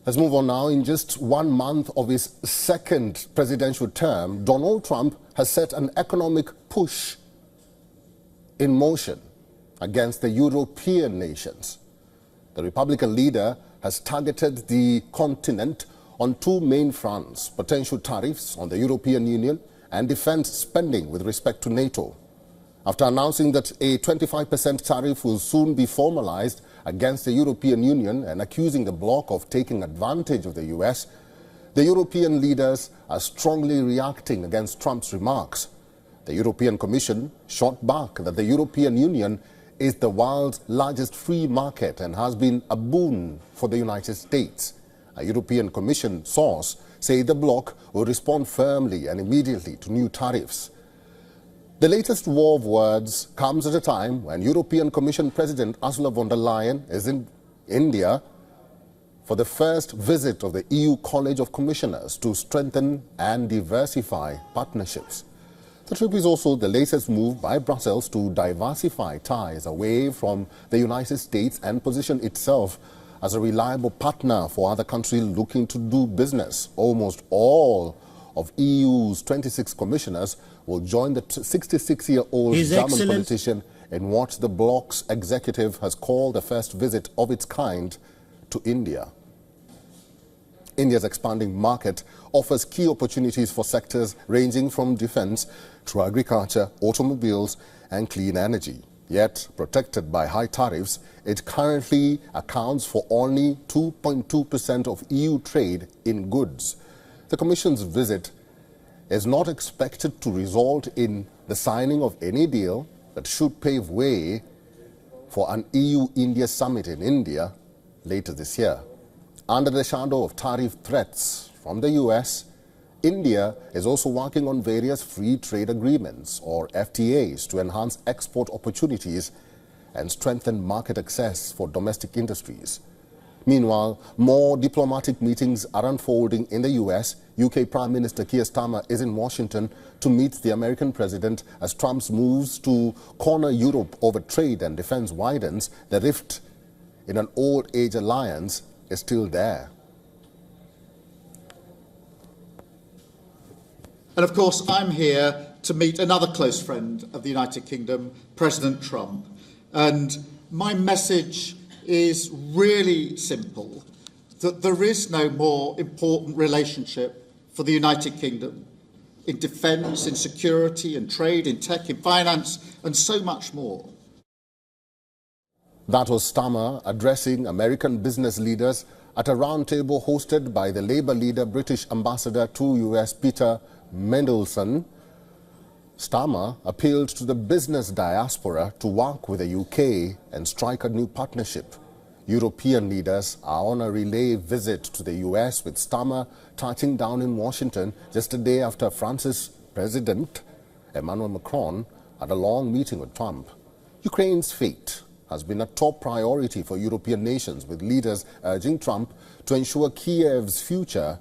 Let's move on now. In just 1 month of his second presidential term, Donald Trump has set an economic push in motion against the European nations. The Republican leader has targeted the continent on two main fronts: potential tariffs on the European Union and defense spending with respect to NATO. After announcing that a 25% tariff will soon be formalized against the European Union and accusing the bloc of taking advantage of the US, the European leaders are strongly reacting against Trump's remarks. The European Commission shot back that the European Union is the world's largest free market and has been a boon for the United States. A European Commission source says the bloc will respond firmly and immediately to new tariffs. The latest war of words comes at a time when European Commission President Ursula von der Leyen is in India for the first visit of the EU College of Commissioners to strengthen and diversify partnerships. The trip is also the latest move by Brussels to diversify ties away from the United States and position itself as a reliable partner for other countries looking to do business. Almost all of EU's 26 commissioners will join the 66-year-old German politician in what the bloc's executive has called the first visit of its kind to India. India's expanding market offers key opportunities for sectors ranging from defense to agriculture, automobiles and clean energy. Yet, protected by high tariffs, it currently accounts for only 2.2% of EU trade in goods. The Commission's visit is not expected to result in the signing of any deal, but should pave way for an EU-India summit in India later this year. Under the shadow of tariff threats from the US, India is also working on various free trade agreements, or FTAs, to enhance export opportunities and strengthen market access for domestic industries. Meanwhile, more diplomatic meetings are unfolding in the US. UK Prime Minister Keir Starmer is in Washington to meet the American president as Trump's moves to corner Europe over trade and defense widens. The rift in an old-age alliance is still there. And of course, I'm here to meet another close friend of the United Kingdom, President Trump. And my message is really simple, that there is no more important relationship for the United Kingdom in defence, in security, in trade, in tech, in finance, and so much more. That was Starmer addressing American business leaders at a roundtable hosted by the Labour leader, British Ambassador to US, Peter Mendelsohn. Starmer appealed to the business diaspora to work with the UK and strike a new partnership. European leaders are on a relay visit to the US, with Starmer touching down in Washington just a day after France's President Emmanuel Macron had a long meeting with Trump. Ukraine's fate has been a top priority for European nations, with leaders urging Trump to ensure Kiev's future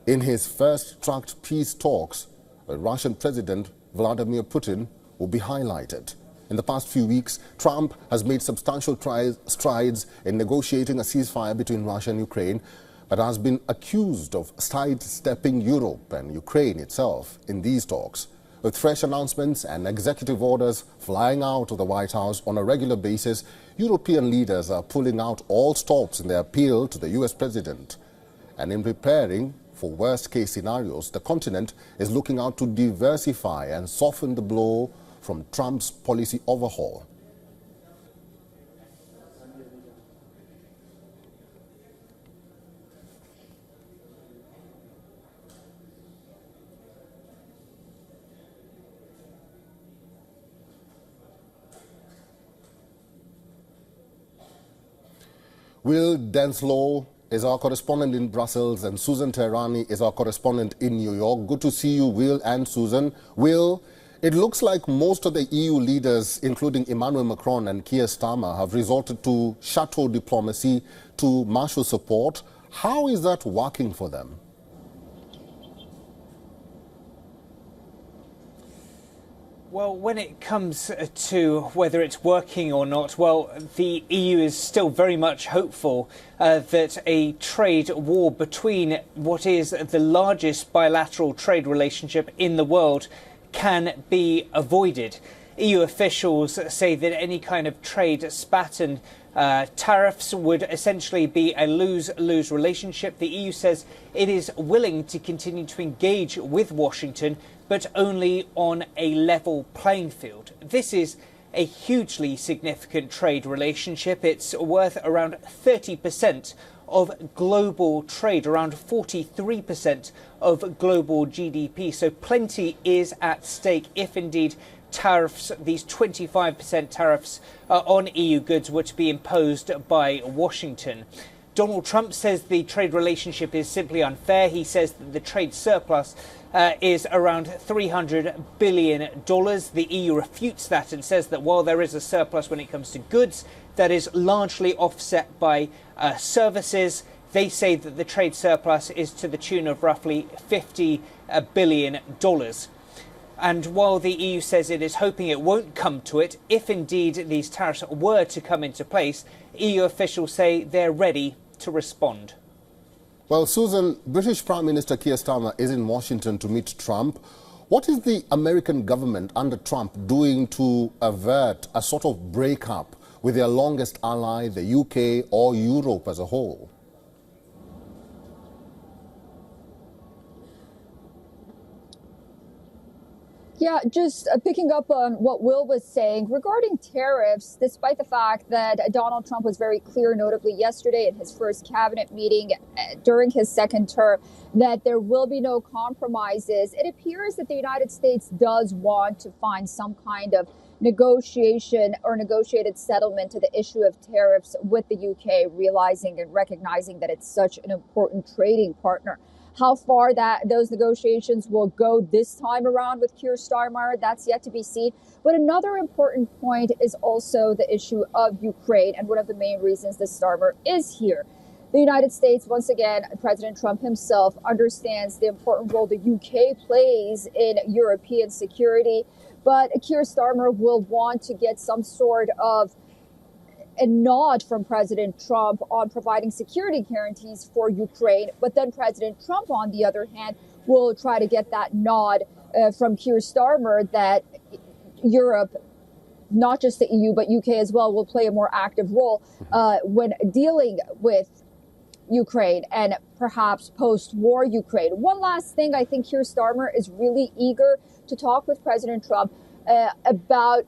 in his first tracked peace talks with Russian President Vladimir Putin will be highlighted. In the past few weeks, Trump has made substantial strides in negotiating a ceasefire between Russia and Ukraine, but has been accused of sidestepping Europe and Ukraine itself in these talks. With fresh announcements and executive orders flying out of the White House on a regular basis, European leaders are pulling out all stops in their appeal to the US president. And in preparing for worst-case scenarios, the continent is looking out to diversify and soften the blow from Trump's policy overhaul. Will Denslow is our correspondent in Brussels, and Susan Tehrani is our correspondent in New York. Good to see you, Will and Susan. Will, it looks like most of the EU leaders, including Emmanuel Macron and Keir Starmer, have resorted to chateau diplomacy to marshal support. How is that working for them? Well, when it comes to whether it's working or not, well, the EU is still very much hopeful that a trade war between what is the largest bilateral trade relationship in the world can be avoided. EU officials say that any kind of trade spat and tariffs would essentially be a lose-lose relationship. The EU says it is willing to continue to engage with Washington, but only on a level playing field. This is a hugely significant trade relationship. It's worth around 30% of global trade, around 43% of global GDP. So plenty is at stake if indeed tariffs, these 25% tariffs on EU goods, were to be imposed by Washington. Donald Trump says the trade relationship is simply unfair. He says that the trade surplus is around $300 billion. The EU refutes that and says that while there is a surplus when it comes to goods, that is largely offset by services. They say that the trade surplus is to the tune of roughly $50 billion. And while the EU says it is hoping it won't come to it, if indeed these tariffs were to come into place, EU officials say they're ready to respond. Well, Susan, British Prime Minister Keir Starmer is in Washington to meet Trump. What is the American government under Trump doing to avert a sort of breakup with their longest ally, the UK, or Europe as a whole? Yeah, just picking up on what Will was saying regarding tariffs, despite the fact that Donald Trump was very clear, notably yesterday in his first cabinet meeting during his second term, that there will be no compromises. It appears that the United States does want to find some kind of negotiation or negotiated settlement to the issue of tariffs with the UK, realizing and recognizing that it's such an important trading partner. How far those negotiations will go this time around with Keir Starmer, that's yet to be seen. But another important point is also the issue of Ukraine, and one of the main reasons that Starmer is here. The United States, once again, President Trump himself understands the important role the UK plays in European security. But Keir Starmer will want to get some sort of a nod from President Trump on providing security guarantees for Ukraine. But then President Trump, on the other hand, will try to get that nod from Keir Starmer that Europe, not just the EU, but UK as well, will play a more active role when dealing with Ukraine and perhaps post-war Ukraine. One last thing, I think Keir Starmer is really eager to talk with President Trump about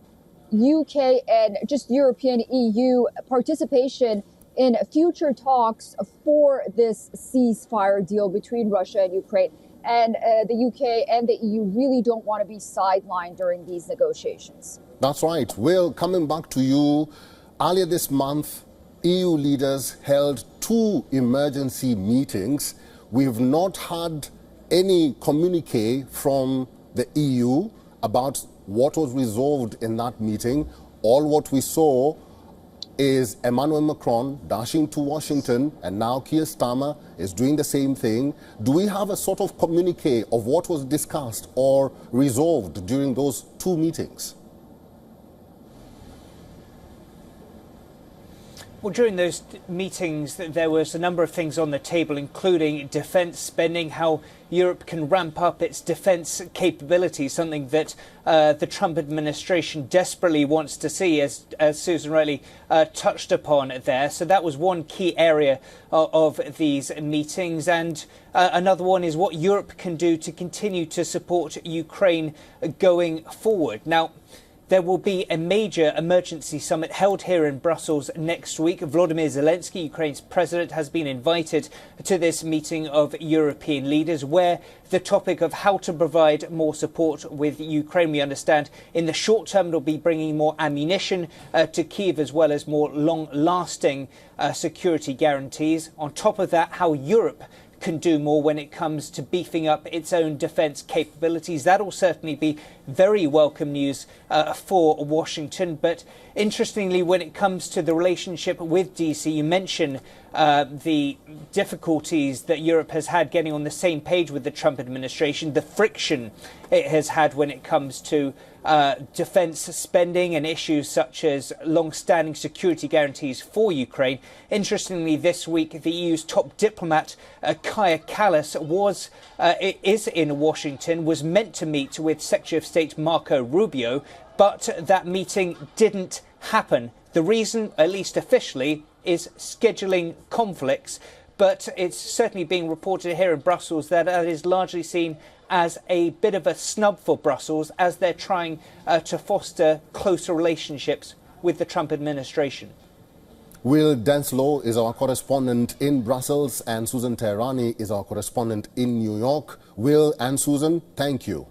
UK and just European EU participation in future talks for this ceasefire deal between Russia and Ukraine. And the UK and the EU really don't want to be sidelined during these negotiations. That's right. Will, coming back to you, earlier this month, EU leaders held 2 emergency meetings. We've not had any communique from the EU about what was resolved in that meeting. All what we saw is Emmanuel Macron dashing to Washington, and now Keir Starmer is doing the same thing. Do we have a sort of communique of what was discussed or resolved during those 2 meetings? Well, during those meetings, there was a number of things on the table, including defence spending, how Europe can ramp up its defence capabilities, something that the Trump administration desperately wants to see, as Susan Riley touched upon there. So that was one key area of these meetings. And another one is what Europe can do to continue to support Ukraine going forward. Now, there will be a major emergency summit held here in Brussels next week. Volodymyr Zelensky, Ukraine's president, has been invited to this meeting of European leaders, where the topic of how to provide more support with Ukraine, we understand, in the short term, it'll be bringing more ammunition to Kyiv, as well as more long-lasting security guarantees. On top of that, how Europe can do more when it comes to beefing up its own defence capabilities. That'll certainly be very welcome news for Washington. But interestingly, when it comes to the relationship with DC, you mentioned the difficulties that Europe has had getting on the same page with the Trump administration, the friction it has had when it comes to defence spending and issues such as long-standing security guarantees for Ukraine. Interestingly, this week, the EU's top diplomat, Kaja Kallas, is in Washington, was meant to meet with Secretary of State Marco Rubio, but that meeting didn't happen. The reason, at least officially, is scheduling conflicts, but it's certainly being reported here in Brussels that that is largely seen as a bit of a snub for Brussels as they're trying to foster closer relationships with the Trump administration. Will Denslow is our correspondent in Brussels and Susan Teherani is our correspondent in New York. Will and Susan, thank you.